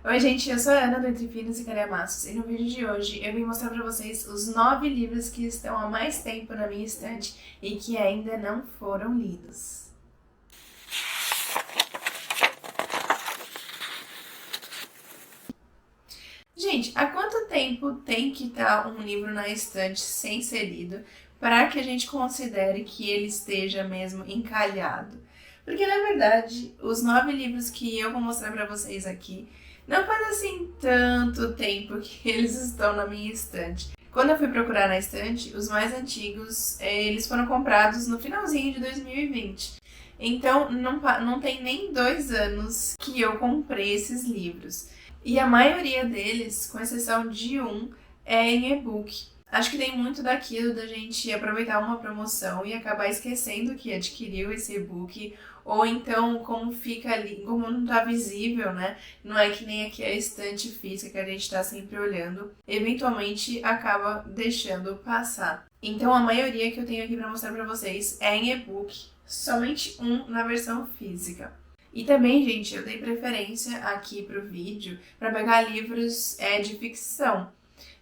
Oi gente, eu sou a Ana do Entre Finos e Calhamaços e no vídeo de hoje eu vim mostrar pra vocês os 9 livros que estão há mais tempo na minha estante e que ainda não foram lidos. Gente, há quanto tempo tem que estar um livro na estante sem ser lido para que a gente considere que ele esteja mesmo encalhado? Porque na verdade, os 9 livros que eu vou mostrar pra vocês aqui não faz assim tanto tempo que eles estão na minha estante. Quando eu fui procurar na estante, os mais antigos, eles foram comprados no finalzinho de 2020. Então, não tem nem 2 anos que eu comprei esses livros. E a maioria deles, com exceção de um, é em e-book. Acho que tem muito daquilo da gente aproveitar uma promoção e acabar esquecendo que adquiriu esse e-book, ou então como fica ali, como não tá visível, né? Não é que nem aqui a estante física que a gente tá sempre olhando, eventualmente acaba deixando passar. Então a maioria que eu tenho aqui para mostrar para vocês é em e-book, somente um na versão física. E também, gente, eu dei preferência aqui pro vídeo para pegar livros de ficção.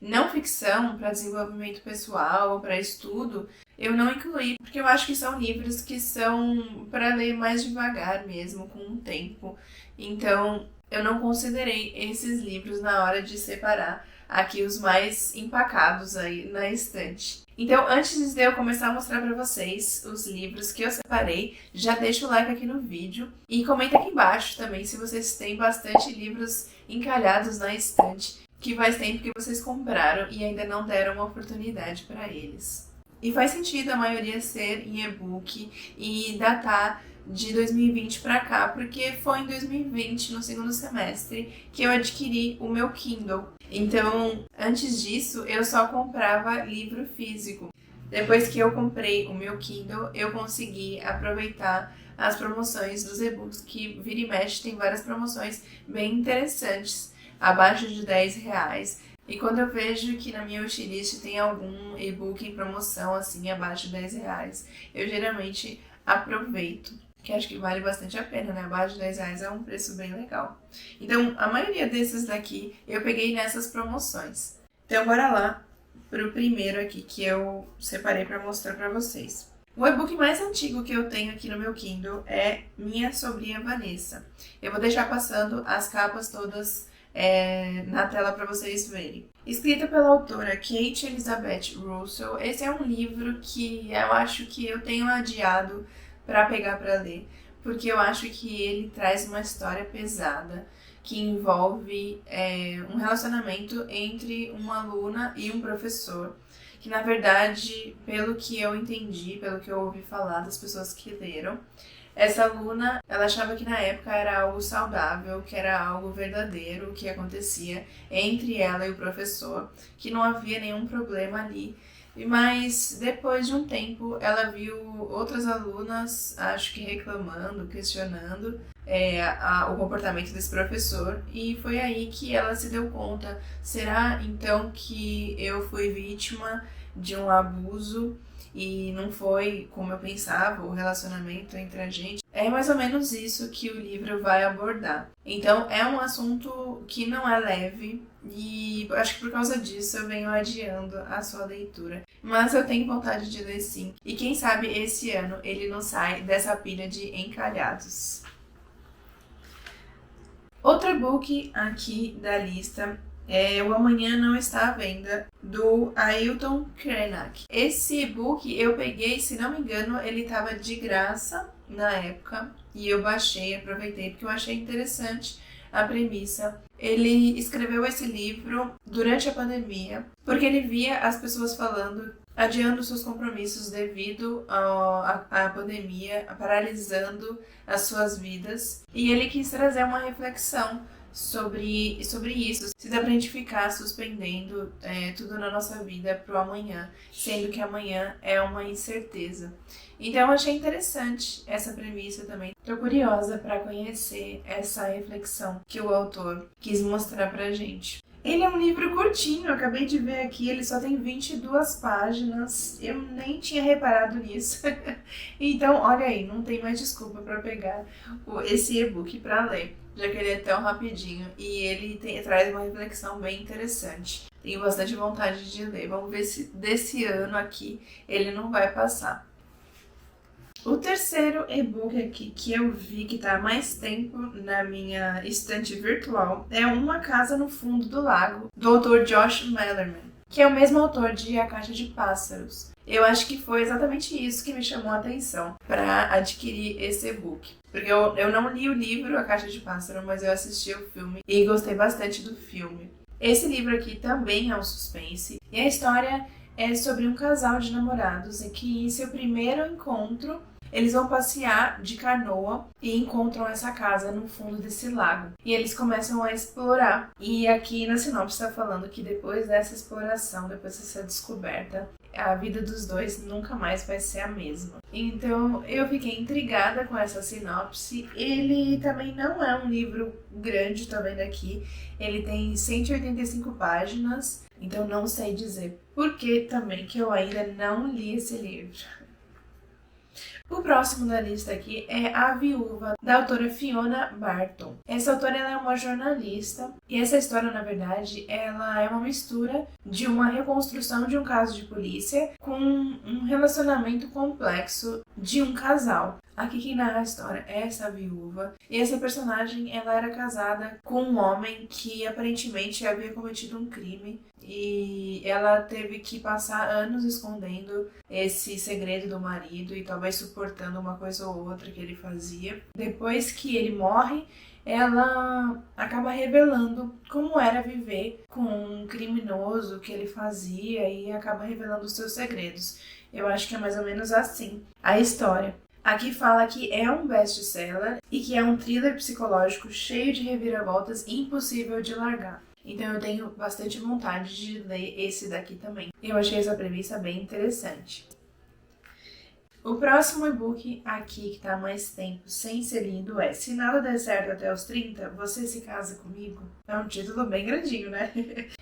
Não ficção para desenvolvimento pessoal ou para estudo, eu não incluí, porque eu acho que são livros que são para ler mais devagar mesmo, com o tempo. Então, eu não considerei esses livros na hora de separar aqui os mais empacados aí na estante. Então, antes de eu começar a mostrar para vocês os livros que eu separei, já deixa o like aqui no vídeo e comenta aqui embaixo também se vocês têm bastante livros encalhados na estante que faz tempo que vocês compraram e ainda não deram uma oportunidade para eles. E faz sentido a maioria ser em e-book e datar de 2020 para cá, porque foi em 2020, no segundo semestre, que eu adquiri o meu Kindle. Então, antes disso, eu só comprava livro físico. Depois que eu comprei o meu Kindle, eu consegui aproveitar as promoções dos e-books, que vira e mexe tem várias promoções bem interessantes, abaixo de R$10. E quando eu vejo que na minha wishlist tem algum e-book em promoção, assim, abaixo de R$10, eu geralmente aproveito, que acho que vale bastante a pena, né? Abaixo de R$10 é um preço bem legal. Então, a maioria desses daqui eu peguei nessas promoções. Então, bora lá pro primeiro aqui que eu separei para mostrar para vocês. O e-book mais antigo que eu tenho aqui no meu Kindle é Minha Sobrinha Vanessa. Eu vou deixar passando as capas todas na tela para vocês verem. Escrita pela autora Kate Elizabeth Russell, esse é um livro que eu acho que eu tenho adiado para pegar para ler, porque eu acho que ele traz uma história pesada que envolve um relacionamento entre uma aluna e um professor, que na verdade, pelo que eu entendi, pelo que eu ouvi falar das pessoas que leram, essa aluna, ela achava que na época era algo saudável, que era algo verdadeiro, que acontecia entre ela e o professor, que não havia nenhum problema ali. Mas depois de um tempo, ela viu outras alunas, acho que reclamando, questionando o comportamento desse professor, e foi aí que ela se deu conta: será então que eu fui vítima de um abuso e não foi como eu pensava o relacionamento entre a gente? É mais ou menos isso que o livro vai abordar. Então é um assunto que não é leve e acho que por causa disso eu venho adiando a sua leitura. Mas eu tenho vontade de ler sim. E quem sabe esse ano ele não sai dessa pilha de encalhados. Outro e-book aqui da lista é O Amanhã Não Está à Venda, do Ailton Krenak. Esse e-book eu peguei, se não me engano, ele estava de graça na época e eu baixei, aproveitei porque eu achei interessante a premissa. Ele escreveu esse livro durante a pandemia porque ele via as pessoas falando, adiando seus compromissos devido à pandemia, paralisando as suas vidas, e ele quis trazer uma reflexão sobre isso. Se dá pra gente ficar suspendendo tudo na nossa vida pro amanhã, sendo que amanhã é uma incerteza. Então eu achei interessante essa premissa também. Tô curiosa para conhecer essa reflexão que o autor quis mostrar pra gente. Ele é um livro curtinho, eu acabei de ver aqui, ele só tem 22 páginas, eu nem tinha reparado nisso. Então, olha aí, não tem mais desculpa para pegar esse e-book para ler. já que ele é tão rapidinho e ele traz uma reflexão bem interessante. Tenho bastante vontade de ler. Vamos ver se desse ano aqui ele não vai passar. O terceiro e-book aqui que eu vi que está há mais tempo na minha estante virtual é Uma Casa no Fundo do Lago, do autor Josh Malerman, que é o mesmo autor de A Caixa de Pássaros. Eu acho que foi exatamente isso que me chamou a atenção para adquirir esse e-book. Porque eu não li o livro A Caixa de Pássaro, mas eu assisti o filme e gostei bastante do filme. Esse livro aqui também é um suspense e a história é sobre um casal de namorados em que em seu primeiro encontro eles vão passear de canoa e encontram essa casa no fundo desse lago. E eles começam a explorar. E aqui na sinopse está falando que depois dessa exploração, depois dessa descoberta, a vida dos dois nunca mais vai ser a mesma. Então eu fiquei intrigada com essa sinopse. Ele também não é um livro grande, tá vendo aqui. Ele tem 185 páginas, então não sei dizer por que também que eu ainda não li esse livro. O próximo da lista aqui é A Viúva, da autora Fiona Barton. Essa autora ela é uma jornalista e essa história, na verdade, ela é uma mistura de uma reconstrução de um caso de polícia com um relacionamento complexo de um casal. Aqui quem narra a história é essa viúva e essa personagem ela era casada com um homem que aparentemente havia cometido um crime e ela teve que passar anos escondendo esse segredo do marido e talvez suportando uma coisa ou outra que ele fazia. Depois que ele morre, ela acaba revelando como era viver com um criminoso, o que ele fazia e acaba revelando os seus segredos. Eu acho que é mais ou menos assim a história. Aqui fala que é um best-seller e que é um thriller psicológico cheio de reviravoltas e impossível de largar. Então eu tenho bastante vontade de ler esse daqui também. Eu achei essa premissa bem interessante. O próximo e-book aqui que está há mais tempo sem ser lido é Se Nada Der Certo Até os 30, Você Se Casa Comigo? É um título bem grandinho, né?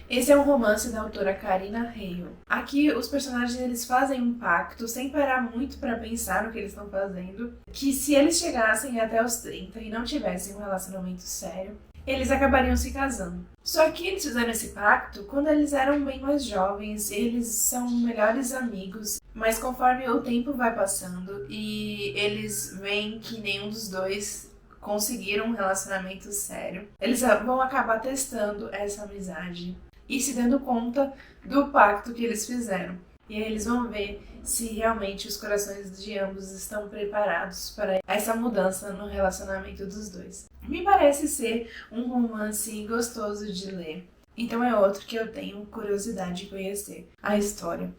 Esse é um romance da autora Karina Hale. Aqui os personagens eles fazem um pacto sem parar muito para pensar no que eles estão fazendo, que se eles chegassem até os 30 e não tivessem um relacionamento sério, eles acabariam se casando. Só que eles fizeram esse pacto quando eles eram bem mais jovens, eles são melhores amigos, mas conforme o tempo vai passando e eles veem que nenhum dos dois conseguiram um relacionamento sério, eles vão acabar testando essa amizade e se dando conta do pacto que eles fizeram. E aí eles vão ver se realmente os corações de ambos estão preparados para essa mudança no relacionamento dos dois. Me parece ser um romance gostoso de ler. Então é outro que eu tenho curiosidade de conhecer a história.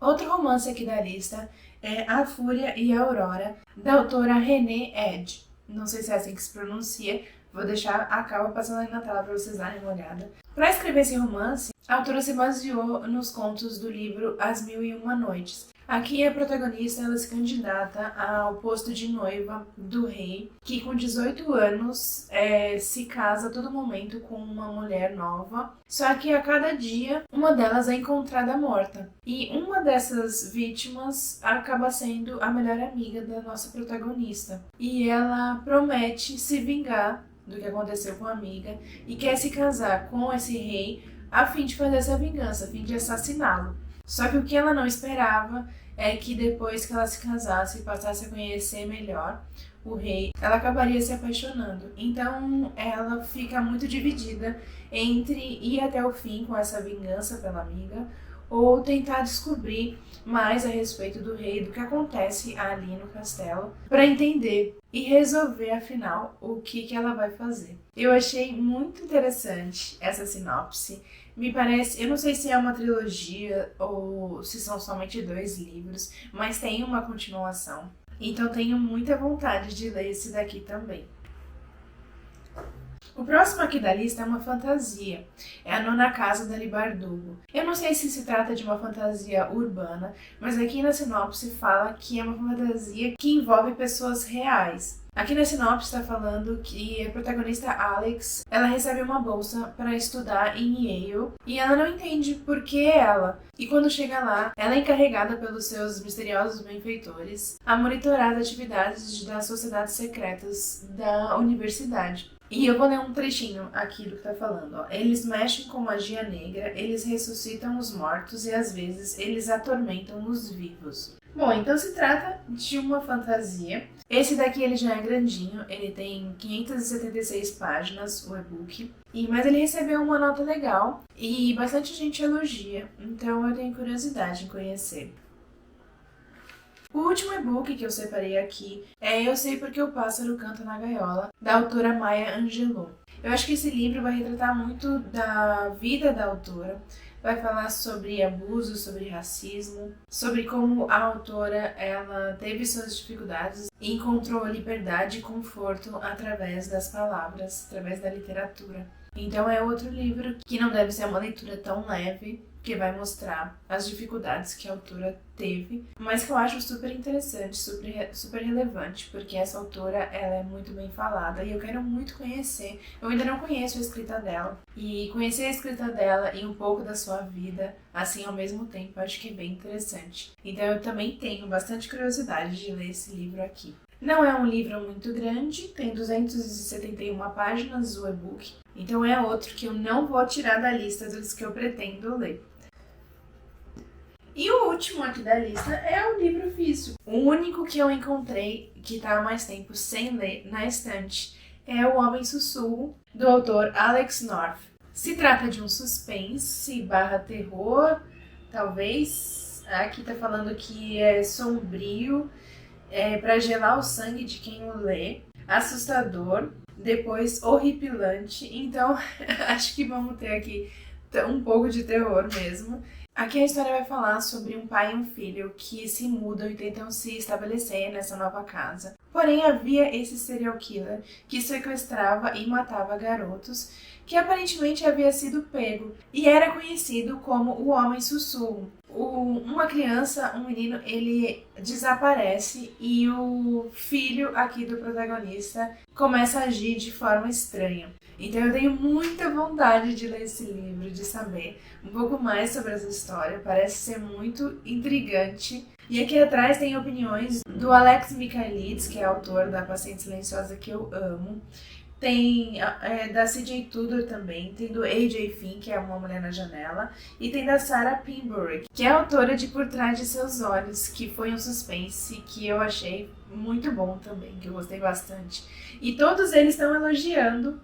Outro romance aqui da lista é A Fúria e a Aurora, da autora Renée Edge. Não sei se é assim que se pronuncia, vou deixar a capa passando ali na tela para vocês darem uma olhada. Para escrever esse romance, a autora se baseou nos contos do livro As Mil e Uma Noites. Aqui a protagonista ela se candidata ao posto de noiva do rei, que com 18 anos se casa a todo momento com uma mulher nova, só que a cada dia uma delas é encontrada morta. E uma dessas vítimas acaba sendo a melhor amiga da nossa protagonista. E ela promete se vingar do que aconteceu com a amiga e quer se casar com esse rei a fim de fazer essa vingança, a fim de assassiná-lo. Só que o que ela não esperava é que depois que ela se casasse e passasse a conhecer melhor o rei, ela acabaria se apaixonando. Então ela fica muito dividida entre ir até o fim com essa vingança pela amiga ou tentar descobrir mais a respeito do rei, do que acontece ali no castelo, para entender e resolver, afinal, o que ela vai fazer. Eu achei muito interessante essa sinopse. Me parece, eu não sei se é uma trilogia ou se são somente 2 livros, mas tem uma continuação. Então tenho muita vontade de ler esse daqui também. O próximo aqui da lista é uma fantasia, é A Nona Casa da Bardugo. Eu não sei se trata de uma fantasia urbana, mas aqui na sinopse fala que é uma fantasia que envolve pessoas reais. Aqui na sinopse está falando que a protagonista Alex, ela recebe uma bolsa para estudar em Yale e ela não entende por que ela. E quando chega lá, ela é encarregada pelos seus misteriosos benfeitores a monitorar as atividades das sociedades secretas da universidade. E eu vou ler um trechinho aqui do que tá falando, ó. Eles mexem com magia negra, eles ressuscitam os mortos e às vezes eles atormentam os vivos. Bom, então se trata de uma fantasia. Esse daqui ele já é grandinho, ele tem 576 páginas, o e-book. Mas ele recebeu uma nota legal e bastante gente elogia, então eu tenho curiosidade em conhecer. O último e-book que eu separei aqui é Eu Sei Porque o Pássaro Canta na Gaiola, da autora Maya Angelou. Eu acho que esse livro vai retratar muito da vida da autora, vai falar sobre abuso, sobre racismo, sobre como a autora ela teve suas dificuldades e encontrou liberdade e conforto através das palavras, através da literatura. Então é outro livro que não deve ser uma leitura tão leve, que vai mostrar as dificuldades que a autora teve, mas que eu acho super interessante, super relevante, porque essa autora ela é muito bem falada e eu quero muito conhecer. Eu ainda não conheço a escrita dela, e conhecer a escrita dela e um pouco da sua vida, assim ao mesmo tempo, acho que é bem interessante. Então eu também tenho bastante curiosidade de ler esse livro aqui. Não é um livro muito grande, tem 271 páginas o e-book, então é outro que eu não vou tirar da lista dos que eu pretendo ler. E o último aqui da lista é o livro físico. O único que eu encontrei que está há mais tempo sem ler na estante é O Homem Sussurro, do autor Alex North. Se trata de um suspense / terror, talvez. Aqui está falando que é sombrio, para gelar o sangue de quem o lê, assustador, depois horripilante. Então, acho que vamos ter aqui um pouco de terror mesmo. Aqui a história vai falar sobre um pai e um filho que se mudam e tentam se estabelecer nessa nova casa. Porém, havia esse serial killer que sequestrava e matava garotos, que aparentemente havia sido pego e era conhecido como o Homem Sussurro. Uma criança, um menino, ele desaparece e o filho aqui do protagonista começa a agir de forma estranha. Então eu tenho muita vontade de ler esse livro, de saber um pouco mais sobre essa história. Parece ser muito intrigante. E aqui atrás tem opiniões do Alex Michaelides, que é autor da Paciente Silenciosa, que eu amo. Tem da C.J. Tudor também, tem do A.J. Finn, que é Uma Mulher na Janela, e tem da Sarah Pinbury, que é autora de Por Trás de Seus Olhos, que foi um suspense que eu achei muito bom também, que eu gostei bastante. E todos eles estão elogiando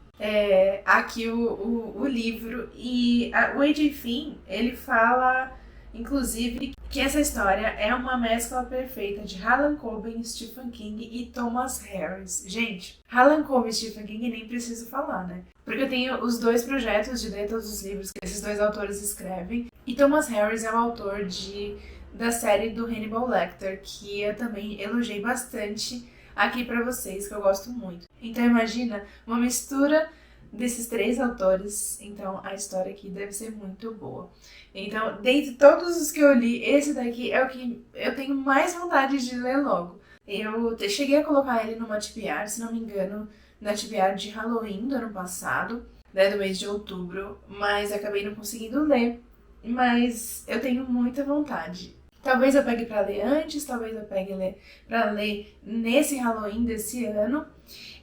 aqui o livro, e o A.J. Finn, ele fala, inclusive, que essa história é uma mescla perfeita de Harlan Coben, Stephen King e Thomas Harris. Gente, Harlan Coben e Stephen King nem preciso falar, né? Porque eu tenho os dois projetos de ler todos os livros que esses dois autores escrevem, e Thomas Harris é o autor da série do Hannibal Lecter, que eu também elogiei bastante aqui pra vocês, que eu gosto muito. Então imagina uma mistura desses três autores, então a história aqui deve ser muito boa. Então, dentre todos os que eu li, esse daqui é o que eu tenho mais vontade de ler logo. Eu cheguei a colocar ele numa TBR, se não me engano, na TBR de Halloween do ano passado, né, do mês de outubro, mas acabei não conseguindo ler. Mas eu tenho muita vontade. Talvez eu pegue pra ler antes, talvez eu pegue pra ler nesse Halloween desse ano.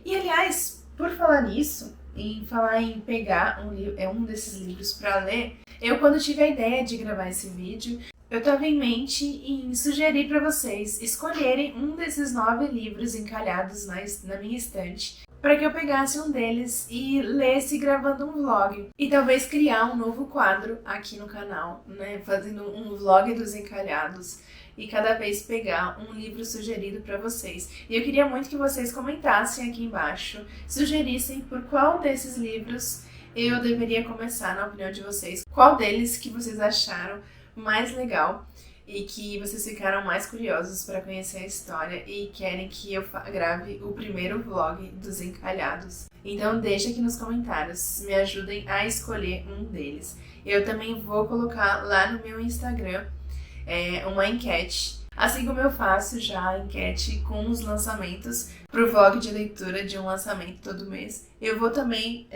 E aliás, por falar nisso, em falar em pegar um desses livros pra ler, eu quando tive a ideia de gravar esse vídeo, eu estava em mente em sugerir para vocês escolherem um desses 9 livros encalhados na minha estante, para que eu pegasse um deles e lesse gravando um vlog. E talvez criar um novo quadro aqui no canal, né? Fazendo um vlog dos encalhados. E cada vez pegar um livro sugerido para vocês. E eu queria muito que vocês comentassem aqui embaixo, sugerissem por qual desses livros eu deveria começar, na opinião de vocês. Qual deles que vocês acharam mais legal e que vocês ficaram mais curiosos para conhecer a história e querem que eu grave o primeiro vlog dos encalhados. Então deixa aqui nos comentários, me ajudem a escolher um deles. Eu também vou colocar lá no meu Instagram uma enquete Assim como eu faço já a enquete com os lançamentos pro vlog de leitura de um lançamento todo mês, eu vou também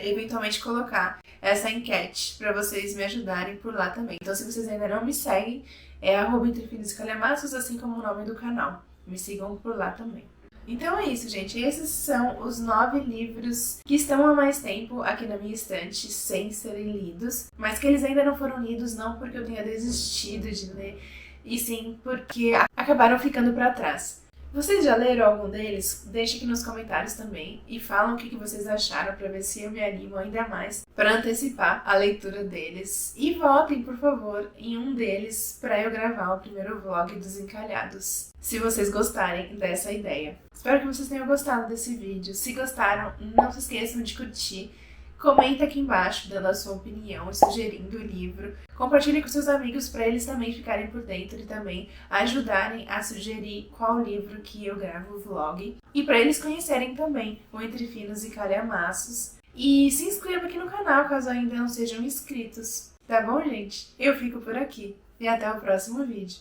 eventualmente colocar essa enquete para vocês me ajudarem por lá também. Então, se vocês ainda não me seguem, é @entrefinos_calhamaços, assim como o nome do canal. Me sigam por lá também. Então é isso, gente. Esses são os 9 livros que estão há mais tempo aqui na minha estante sem serem lidos, mas que eles ainda não foram lidos não porque eu tenha desistido de ler, e sim porque acabaram ficando para trás. Vocês já leram algum deles? Deixem aqui nos comentários também e falam o que vocês acharam para ver se eu me animo ainda mais para antecipar a leitura deles. E votem, por favor, em um deles para eu gravar o primeiro vlog dos Encalhados, se vocês gostarem dessa ideia. Espero que vocês tenham gostado desse vídeo. Se gostaram, não se esqueçam de curtir. Comenta aqui embaixo dando a sua opinião e sugerindo o livro. Compartilhe com seus amigos para eles também ficarem por dentro e também ajudarem a sugerir qual livro que eu gravo o vlog. E para eles conhecerem também o Entre Finos e Calhamaços. E se inscreva aqui no canal caso ainda não sejam inscritos. Tá bom, gente? Eu fico por aqui. E até o próximo vídeo.